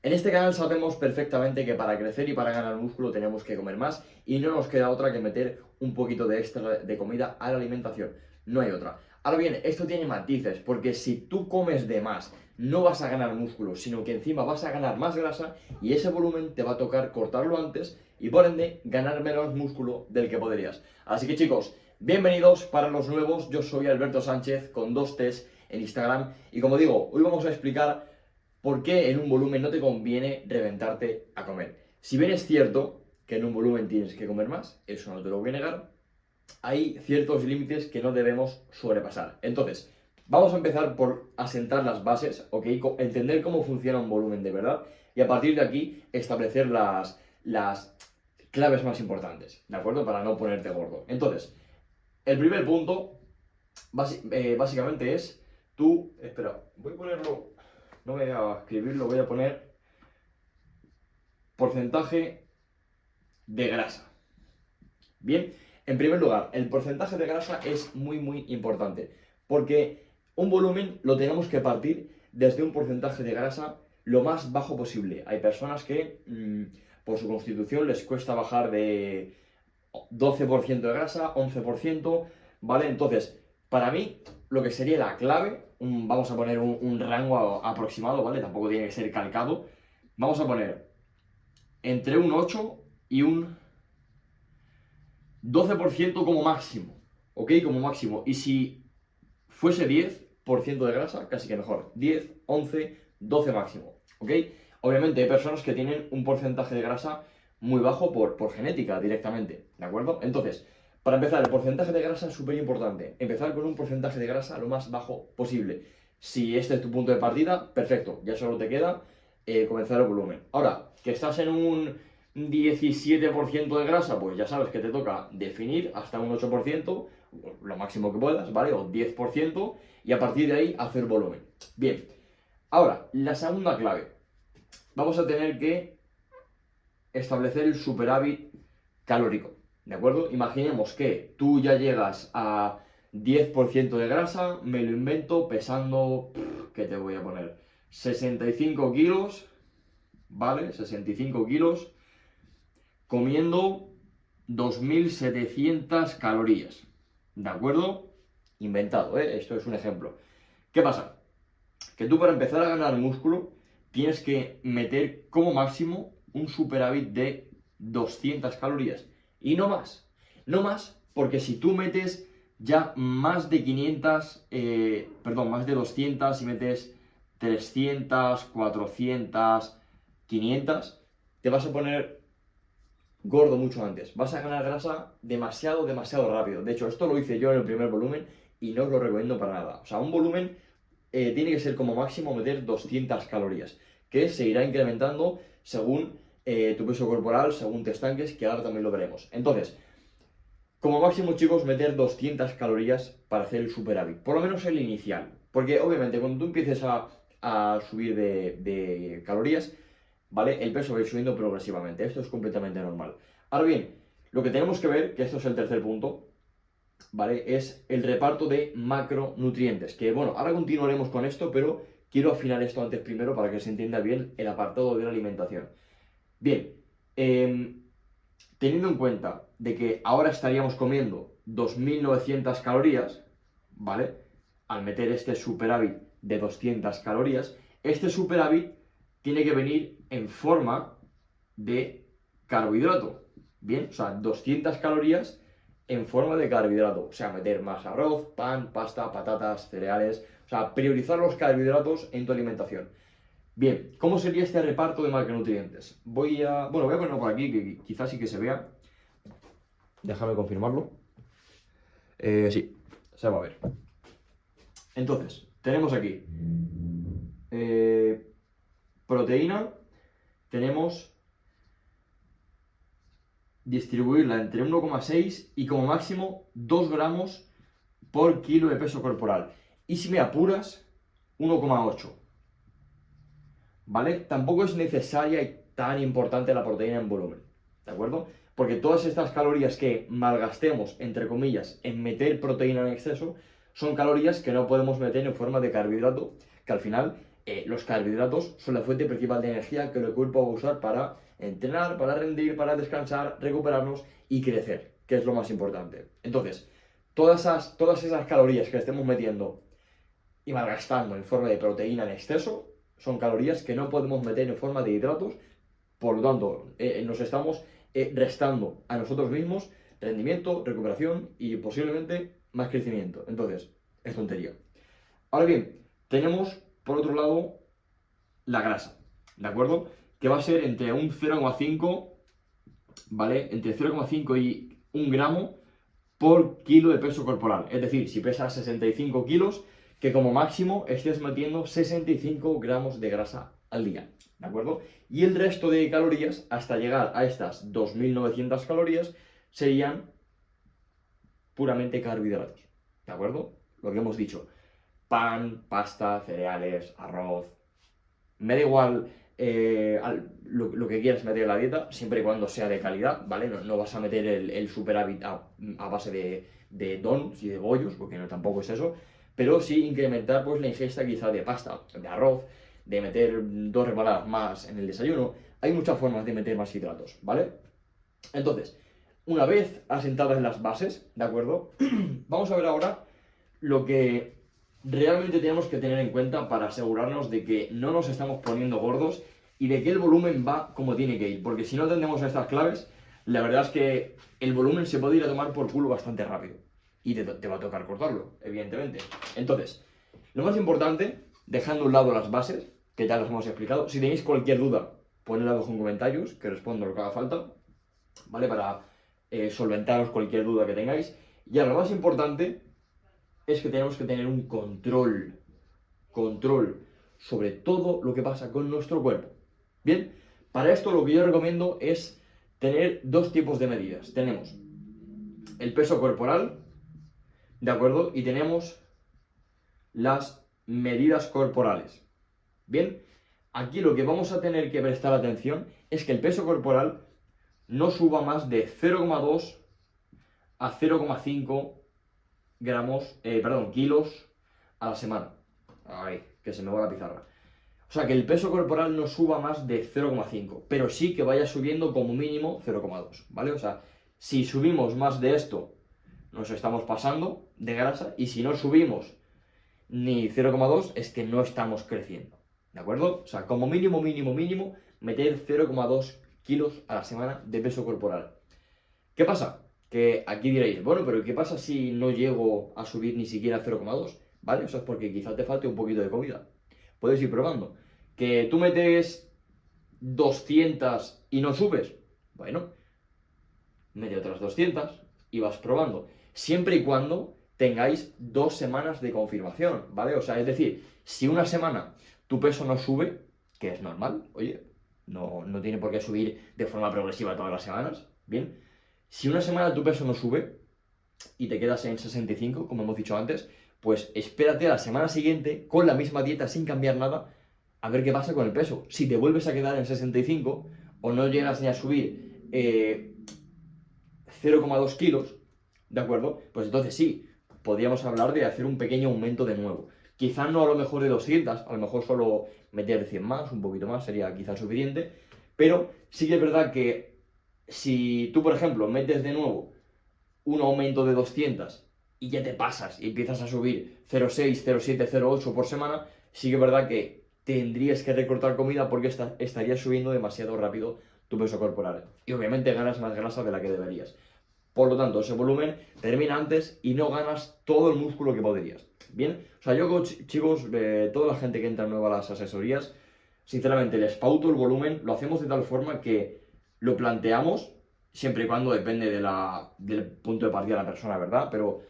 En este canal sabemos perfectamente que para crecer y para ganar músculo tenemos que comer más y no nos queda otra que meter un poquito de extra de comida a la alimentación. No hay otra. Ahora bien, esto tiene matices porque si tú comes de más no vas a ganar músculo, sino que encima vas a ganar más grasa y ese volumen te va a tocar cortarlo antes y por ende ganar menos músculo del que podrías. Así que chicos, bienvenidos para los nuevos. Yo soy Alberto Sánchez con 2Ts en Instagram y como digo, hoy vamos a explicar ¿por qué en un volumen no te conviene reventarte a comer? Si bien es cierto que en un volumen tienes que comer más, eso no te lo voy a negar, hay ciertos límites que no debemos sobrepasar. Entonces, vamos a empezar por asentar las bases, ¿ok? Entender cómo funciona un volumen de verdad y a partir de aquí establecer las claves más importantes, ¿de acuerdo? Para no ponerte gordo. Entonces, el primer punto básicamente es tú... Espera, voy a ponerlo... No voy a escribirlo, voy a poner porcentaje de grasa. Bien, en primer lugar, el porcentaje de grasa es muy importante porque un volumen lo tenemos que partir desde un porcentaje de grasa lo más bajo posible. Hay personas que por su constitución les cuesta bajar de 12% de grasa, 11%, ¿vale? Entonces, para mí, lo que sería la clave, vamos a poner un rango aproximado, ¿vale? Tampoco tiene que ser calcado. Vamos a poner entre un 8 y un 12% como máximo, ¿ok? Como máximo. Y si fuese 10% de grasa, casi que mejor. 10, 11, 12 máximo, ¿ok? Obviamente hay personas que tienen un porcentaje de grasa muy bajo por genética directamente, ¿de acuerdo? Entonces, para empezar, el porcentaje de grasa es súper importante. Empezar con un porcentaje de grasa lo más bajo posible. Si este es tu punto de partida, perfecto, ya solo te queda comenzar el volumen. Ahora, que estás en un 17% de grasa, pues ya sabes que te toca definir hasta un 8%, lo máximo que puedas, ¿vale? O 10%, y a partir de ahí hacer volumen. Bien, ahora, la segunda clave. Vamos a tener que establecer el superávit calórico, ¿de acuerdo? Imaginemos que tú ya llegas a 10% de grasa, me lo invento pesando, ¿qué te voy a poner? 65 kilos, ¿vale? 65 kilos, comiendo 2.700 calorías, ¿de acuerdo? Inventado, ¿eh? Esto es un ejemplo. ¿Qué pasa? Que tú para empezar a ganar músculo tienes que meter como máximo un superávit de 200 calorías. Y no más. No más, porque si tú metes ya más de 500, más de 200 y metes 300, 400, 500, te vas a poner gordo mucho antes. Vas a ganar grasa demasiado rápido. De hecho, esto lo hice yo en el primer volumen y no os lo recomiendo para nada. O sea, un volumen tiene que ser como máximo meter 200 calorías, que se irá incrementando según tu peso corporal, según te estanques, que ahora también lo veremos. Entonces, como máximo, chicos, meter 200 calorías para hacer el superávit, por lo menos el inicial. Porque obviamente cuando tú empieces a subir de calorías, ¿vale? El peso va a ir subiendo progresivamente. Esto es completamente normal. Ahora bien, lo que tenemos que ver, que esto es el tercer punto, ¿vale? Es el reparto de macronutrientes. Que bueno, ahora continuaremos con esto, pero quiero afinar esto antes primero para que se entienda bien el apartado de la alimentación. Bien, teniendo en cuenta de que ahora estaríamos comiendo 2.900 calorías, ¿vale? Al meter este superávit de 200 calorías, este superávit tiene que venir en forma de carbohidrato. Bien, o sea, 200 calorías en forma de carbohidrato. O sea, meter más arroz, pan, pasta, patatas, cereales. O sea, priorizar los carbohidratos en tu alimentación. Bien, ¿cómo sería este reparto de macronutrientes? Voy a ponerlo por aquí, que quizás sí que se vea. Déjame confirmarlo. Sí, se va a ver. Entonces, tenemos aquí proteína, tenemos distribuirla entre 1,6 y como máximo 2 gramos por kilo de peso corporal. Y si me apuras, 1,8. ¿Vale? Tampoco es necesaria y tan importante la proteína en volumen, ¿de acuerdo? Porque todas estas calorías que malgastemos, entre comillas, en meter proteína en exceso, son calorías que no podemos meter en forma de carbohidrato, que al final los carbohidratos son la fuente principal de energía que el cuerpo va a usar para entrenar, para rendir, para descansar, recuperarnos y crecer, que es lo más importante. Entonces, todas esas calorías que estemos metiendo y malgastando en forma de proteína en exceso son calorías que no podemos meter en forma de hidratos, por lo tanto, nos estamos restando a nosotros mismos rendimiento, recuperación y posiblemente más crecimiento. Entonces, es tontería. Ahora bien, tenemos por otro lado la grasa, ¿de acuerdo? Que va a ser entre un 0,5, ¿vale? Entre 0,5 y 1 gramo por kilo de peso corporal. Es decir, si pesas 65 kilos, que como máximo estés metiendo 65 gramos de grasa al día, ¿de acuerdo? Y el resto de calorías, hasta llegar a estas 2.900 calorías, serían puramente carbohidratos, ¿de acuerdo? Lo que hemos dicho, pan, pasta, cereales, arroz, me da igual lo que quieras meter en la dieta, siempre y cuando sea de calidad, ¿vale? No vas a meter el superávit a base de donuts y de bollos, porque no, tampoco es eso, pero sí incrementar pues la ingesta quizá de pasta, de arroz, de meter 2 rebanadas más en el desayuno. Hay muchas formas de meter más hidratos, ¿vale? Entonces, una vez asentadas las bases, ¿de acuerdo? Vamos a ver ahora lo que realmente tenemos que tener en cuenta para asegurarnos de que no nos estamos poniendo gordos y de que el volumen va como tiene que ir. Porque si no atendemos a estas claves, la verdad es que el volumen se puede ir a tomar por culo bastante rápido. Y te va a tocar cortarlo, evidentemente. Entonces, lo más importante, dejando a un lado las bases, que ya las hemos explicado. Si tenéis cualquier duda, ponedla abajo en comentarios, que respondo lo que haga falta, ¿vale? Para solventaros cualquier duda que tengáis. Y ahora, lo más importante es que tenemos que tener un control sobre todo lo que pasa con nuestro cuerpo. Bien, para esto lo que yo recomiendo es tener 2 tipos de medidas. Tenemos el peso corporal, ¿de acuerdo? Y tenemos las medidas corporales. Bien, aquí lo que vamos a tener que prestar atención es que el peso corporal no suba más de 0,2 a 0,5 kilos a la semana. Ay, que se me va la pizarra. O sea, que el peso corporal no suba más de 0,5, pero sí que vaya subiendo como mínimo 0,2, ¿vale? O sea, si subimos más de esto, nos estamos pasando de grasa, y si no subimos ni 0,2, es que no estamos creciendo, ¿de acuerdo? O sea, como mínimo, meter 0,2 kilos a la semana de peso corporal. ¿Qué pasa? Que aquí diréis, bueno, pero ¿qué pasa si no llego a subir ni siquiera 0,2? ¿Vale? Eso es porque quizás te falte un poquito de comida. Puedes ir probando. Que tú metes 200 y no subes. Bueno, mete otras 200 y vas probando. Siempre y cuando tengáis 2 semanas de confirmación, ¿vale? O sea, es decir, si una semana tu peso no sube, que es normal, oye, no tiene por qué subir de forma progresiva todas las semanas, ¿bien? Si una semana tu peso no sube y te quedas en 65, como hemos dicho antes, pues espérate a la semana siguiente con la misma dieta sin cambiar nada a ver qué pasa con el peso. Si te vuelves a quedar en 65 o no llegas ni a subir 0,2 kilos, ¿de acuerdo? Pues entonces sí, podríamos hablar de hacer un pequeño aumento de nuevo. Quizás no a lo mejor de 200, a lo mejor solo meter 100 más, un poquito más, sería quizás suficiente, pero sí que es verdad que si tú, por ejemplo, metes de nuevo un aumento de 200 y ya te pasas y empiezas a subir 0,6, 0,7, 0,8 por semana, sí que es verdad que tendrías que recortar comida porque estarías subiendo demasiado rápido tu peso corporal. Y obviamente ganas más grasa de la que deberías. Por lo tanto, ese volumen termina antes y no ganas todo el músculo que podrías. Bien, o sea, yo, chicos, toda la gente que entra nueva a las asesorías, sinceramente les pauto el volumen, lo hacemos de tal forma que lo planteamos, siempre y cuando depende del punto de partida de la persona, ¿verdad? Pero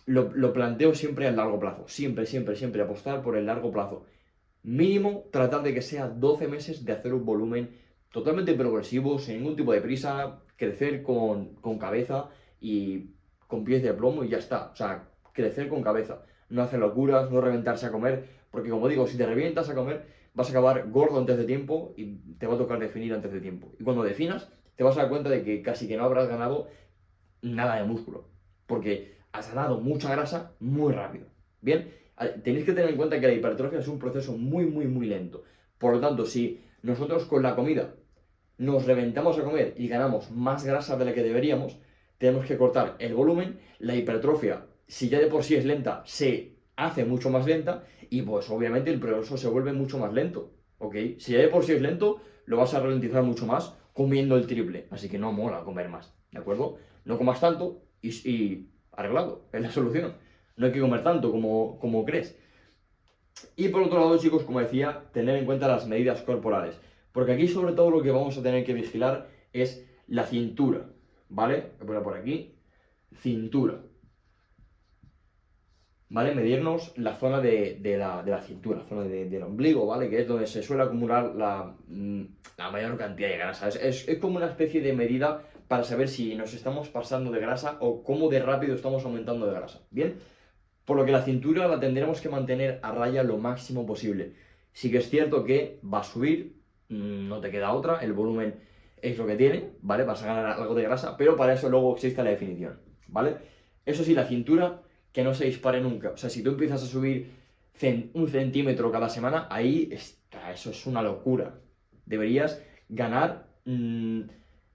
lo planteo siempre a largo plazo. Siempre apostar por el largo plazo. Mínimo, tratar de que sea 12 meses de hacer un volumen totalmente progresivo, sin ningún tipo de prisa, crecer con cabeza y con pies de plomo y ya está. O sea, crecer con cabeza. No hacer locuras, no reventarse a comer, porque como digo, si te revientas a comer, vas a acabar gordo antes de tiempo y te va a tocar definir antes de tiempo. Y cuando definas, te vas a dar cuenta de que casi que no habrás ganado nada de músculo, porque has ganado mucha grasa muy rápido. Bien, Tenéis que tener en cuenta que la hipertrofia es un proceso muy, muy, muy lento. Por lo tanto, si nosotros con la comida nos reventamos a comer y ganamos más grasa de la que deberíamos, tenemos que cortar el volumen. La hipertrofia, si ya de por sí es lenta, se hace mucho más lenta y pues obviamente el progreso se vuelve mucho más lento, ¿ok? Si ya de por sí es lento, lo vas a ralentizar mucho más comiendo el triple, así que no mola comer más, ¿de acuerdo? No comas tanto y arreglado, es la solución. No hay que comer tanto como crees. Y por otro lado, chicos, como decía, tener en cuenta las medidas corporales. Porque aquí sobre todo lo que vamos a tener que vigilar es la cintura, ¿vale? Voy a poner por aquí, cintura. ¿Vale? Medirnos la zona de la cintura, la zona del ombligo, ¿vale? Que es donde se suele acumular la mayor cantidad de grasa. Es como una especie de medida para saber si nos estamos pasando de grasa o cómo de rápido estamos aumentando de grasa, ¿bien? Por lo que la cintura la tendremos que mantener a raya lo máximo posible. Sí que es cierto que va a subir, no te queda otra, el volumen es lo que tiene, ¿vale? Vas a ganar algo de grasa, pero para eso luego existe la definición, ¿vale? Eso sí, la cintura que no se dispare nunca. O sea, si tú empiezas a subir un centímetro cada semana, ahí está, eso es una locura. Deberías ganar,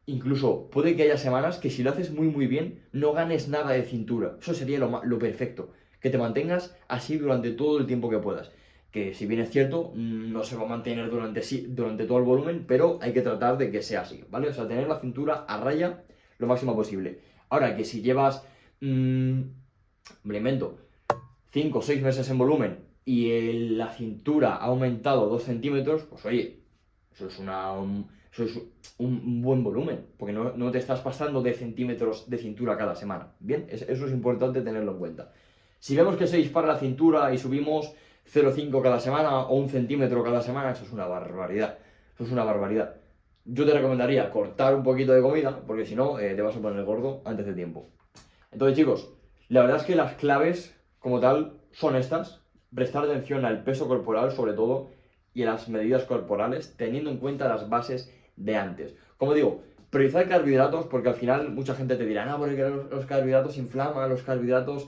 incluso puede que haya semanas que si lo haces muy muy bien, no ganes nada de cintura. Eso sería lo perfecto. Que te mantengas así durante todo el tiempo que puedas. Que si bien es cierto, no se va a mantener durante todo el volumen, pero hay que tratar de que sea así, ¿vale? O sea, tener la cintura a raya lo máximo posible. Ahora, que si llevas, me lo invento, 5 o 6 meses en volumen y la cintura ha aumentado 2 centímetros, pues oye, eso es un buen volumen, porque no te estás pasando de centímetros de cintura cada semana. Bien, eso es importante tenerlo en cuenta. Si vemos que se dispara la cintura y subimos 0,5 cada semana o 1 centímetro cada semana, eso es una barbaridad. Eso es una barbaridad. Yo te recomendaría cortar un poquito de comida, porque si no, te vas a poner gordo antes de tiempo. Entonces, chicos, la verdad es que las claves, como tal, son estas. Prestar atención al peso corporal, sobre todo, y a las medidas corporales, teniendo en cuenta las bases de antes. Como digo, priorizar carbohidratos, porque al final mucha gente te dirá, no, porque los carbohidratos inflaman, los carbohidratos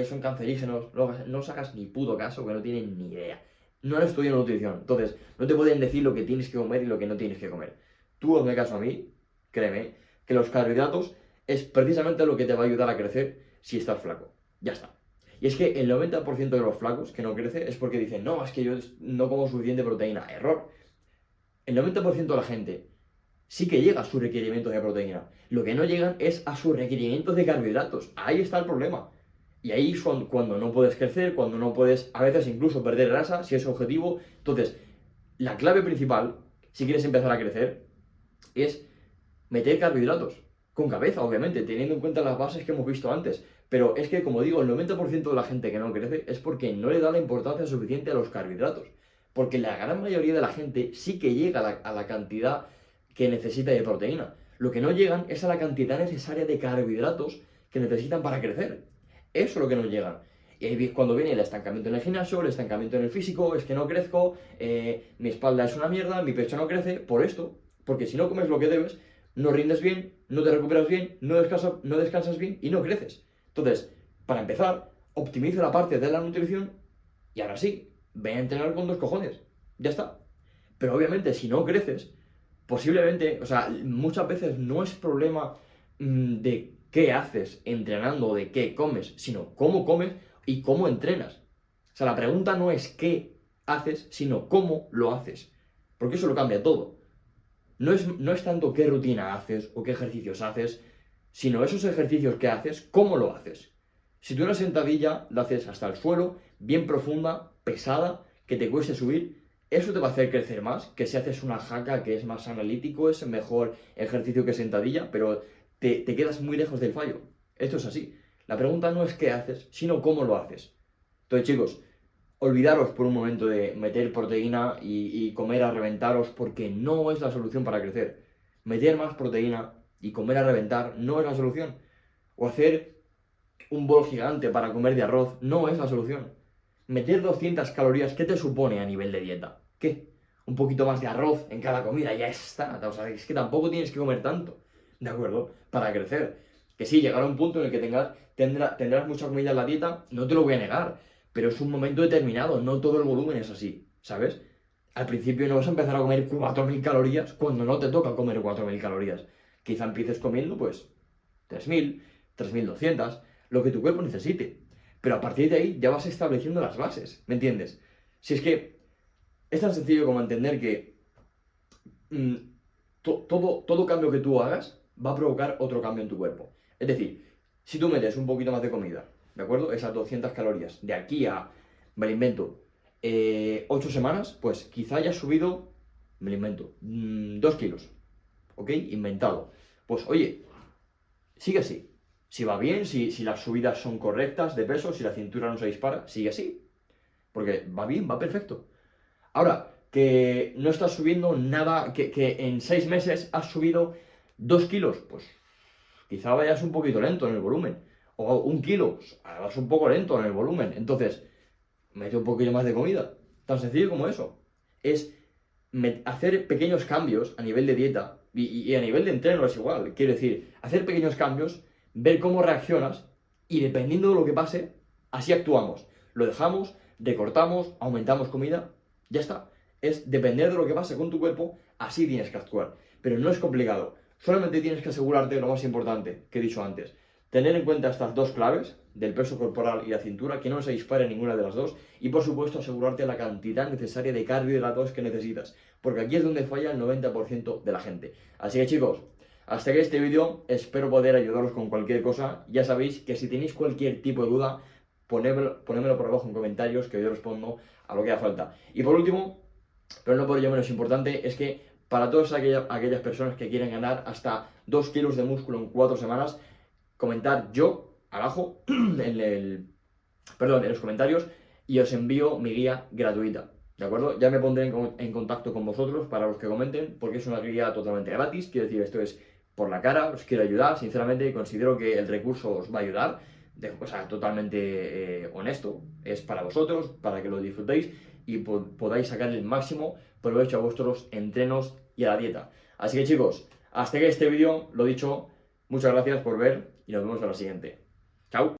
son cancerígenos. No os hagas ni puto caso, que no tienen ni idea. No han estudiado nutrición, entonces no te pueden decir lo que tienes que comer y lo que no tienes que comer. Tú hazme caso a mí, créeme, que los carbohidratos es precisamente lo que te va a ayudar a crecer si estás flaco. Ya está. Y es que el 90% de los flacos que no crece es porque dicen, no, es que yo no como suficiente proteína. Error. El 90% de la gente sí que llega a su requerimiento de proteína. Lo que no llegan es a sus requerimientos de carbohidratos. Ahí está el problema. Y ahí son cuando no puedes crecer, cuando no puedes, a veces incluso perder grasa, si es objetivo. Entonces, la clave principal, si quieres empezar a crecer, es meter carbohidratos. Con cabeza, obviamente, teniendo en cuenta las bases que hemos visto antes. Pero es que, como digo, el 90% de la gente que no crece es porque no le da la importancia suficiente a los carbohidratos. Porque la gran mayoría de la gente sí que llega a la cantidad que necesita de proteína. Lo que no llegan es a la cantidad necesaria de carbohidratos que necesitan para crecer. Eso es lo que no llegan. Y ahí es cuando viene el estancamiento en el gimnasio, el estancamiento en el físico, es que no crezco, mi espalda es una mierda, mi pecho no crece, por esto. Porque si no comes lo que debes, no rindes bien, no te recuperas bien, no descansas bien y no creces. Entonces, para empezar, optimiza la parte de la nutrición y ahora sí, ve a entrenar con 2 cojones. Ya está. Pero obviamente, si no creces, posiblemente, o sea, muchas veces no es problema de qué haces entrenando o de qué comes, sino cómo comes y cómo entrenas. O sea, la pregunta no es qué haces, sino cómo lo haces. Porque eso lo cambia todo. No es tanto qué rutina haces o qué ejercicios haces, sino esos ejercicios que haces, cómo lo haces. Si tú una sentadilla la haces hasta el suelo, bien profunda, pesada, que te cueste subir, eso te va a hacer crecer más que si haces una jaca que es más analítico, es mejor ejercicio que sentadilla, pero te quedas muy lejos del fallo. Esto es así. La pregunta no es qué haces, sino cómo lo haces. Entonces, chicos, olvidaros por un momento de meter proteína y comer a reventaros porque no es la solución para crecer. Meter más proteína y comer a reventar no es la solución. O hacer un bol gigante para comer de arroz no es la solución. Meter 200 calorías, ¿qué te supone a nivel de dieta? ¿Qué? Un poquito más de arroz en cada comida, ya está. O sea, es que tampoco tienes que comer tanto, ¿de acuerdo? Para crecer. Que sí, llegará un punto en el que tendrás mucha comida en la dieta, no te lo voy a negar. pero es un momento determinado, no todo el volumen es así, ¿sabes? Al principio no vas a empezar a comer 4.000 calorías cuando no te toca comer 4.000 calorías. Quizá empieces comiendo, pues, 3.000, 3.200, lo que tu cuerpo necesite. Pero a partir de ahí ya vas estableciendo las bases, ¿me entiendes? Si es que es tan sencillo como entender que mm, todo cambio que tú hagas va a provocar otro cambio en tu cuerpo. Es decir, si tú metes un poquito más de comida, ¿de acuerdo? Esas 200 calorías, de aquí a, me lo invento, 8 semanas, pues quizá hayas subido, me lo invento, 2 kilos, ¿ok? Inventado. Pues oye, sigue así. Si va bien, si las subidas son correctas de peso, si la cintura no se dispara, sigue así. Porque va bien, va perfecto. Ahora, que no estás subiendo nada, que en 6 meses has subido 2 kilos, pues quizá vayas un poquito lento en el volumen. O 1 kilo, pues, vas un poco lento en el volumen. Entonces, mete un poquillo más de comida. Tan sencillo como eso. Es hacer pequeños cambios a nivel de dieta y a nivel de entreno es igual. Quiero decir, hacer pequeños cambios, ver cómo reaccionas y dependiendo de lo que pase, así actuamos. Lo dejamos, recortamos, aumentamos comida, ya está. Es depender de lo que pase con tu cuerpo, así tienes que actuar. Pero no es complicado. Solamente tienes que asegurarte de lo más importante que he dicho antes. Tener en cuenta estas dos claves del peso corporal y la cintura, que no se dispare ninguna de las dos, y por supuesto asegurarte la cantidad necesaria de carbohidratos que necesitas, porque aquí es donde falla el 90% de la gente. Así que chicos, hasta aquí este vídeo, espero poder ayudaros con cualquier cosa. Ya sabéis que si tenéis cualquier tipo de duda, ponedmelo por abajo en comentarios, que yo respondo a lo que haga falta. Y por último, pero no por ello menos importante, es que para todas aquellas personas que quieren ganar hasta 2 kilos de músculo en 4 semanas, comentar yo abajo en los comentarios y os envío mi guía gratuita, ¿de acuerdo? Ya me pondré en contacto con vosotros para los que comenten, porque es una guía totalmente gratis, quiero decir, esto es por la cara, os quiero ayudar, sinceramente considero que el recurso os va a ayudar, o sea, totalmente honesto, es para vosotros, para que lo disfrutéis y podáis sacar el máximo provecho a vuestros entrenos y a la dieta. Así que chicos, hasta aquí este vídeo, lo dicho, muchas gracias por ver y nos vemos en la siguiente. ¡Chao!